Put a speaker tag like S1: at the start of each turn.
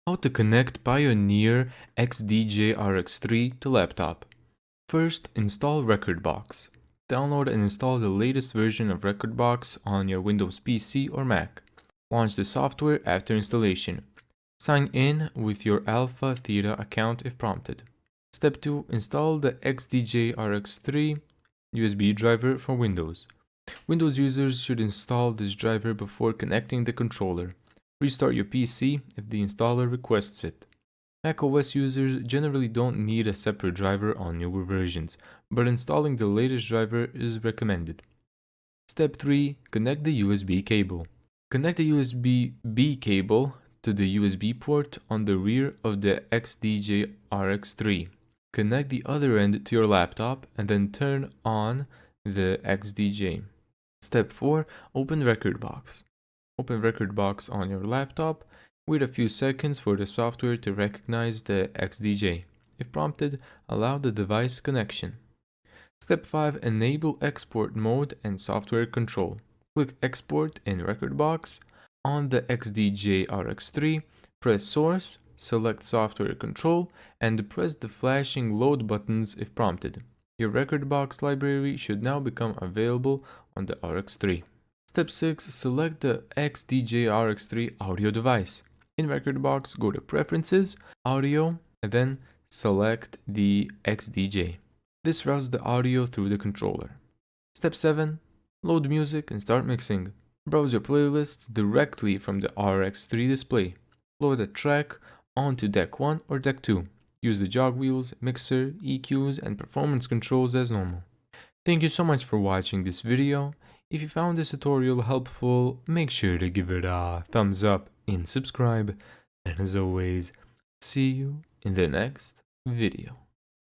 S1: How to connect Pioneer XDJ-RX3 to laptop. First, install Rekordbox. Download and install the latest version of Rekordbox on your Windows PC or Mac. Launch the software after installation. Sign in with your Alpha Theta account if prompted. Step 2. Install the XDJ-RX3 USB driver for Windows. Windows users should install this driver before connecting the controller. Restart your PC if the installer requests it. macOS users generally don't need a separate driver on newer versions, but installing the latest driver is recommended. Step 3. Connect the USB cable. Connect the USB-B cable to the USB port on the rear of the XDJ-RX3. Connect the other end to your laptop and then turn on the XDJ. Step 4. Open Rekordbox. Open Rekordbox on your laptop. Wait a few seconds for the software to recognize the XDJ. If prompted, allow the device connection. Step 5. Enable export mode and software control. Click Export in Rekordbox. On the XDJ-RX3, press Source, select Software Control, and press the flashing load buttons if prompted. Your Rekordbox library should now become available on the RX3. Step 6. Select the XDJ-RX3 audio device. In Rekordbox, go to Preferences, Audio, and then select the XDJ. This routes the audio through the controller. Step 7. Load music and start mixing. Browse your playlists directly from the RX3 display. Load a track onto Deck 1 or Deck 2. Use the jog wheels, mixer, EQs, and performance controls as normal. Thank you so much for watching this video. If you found this tutorial helpful, make sure to give it a thumbs up and subscribe. And as always, see you in the next video.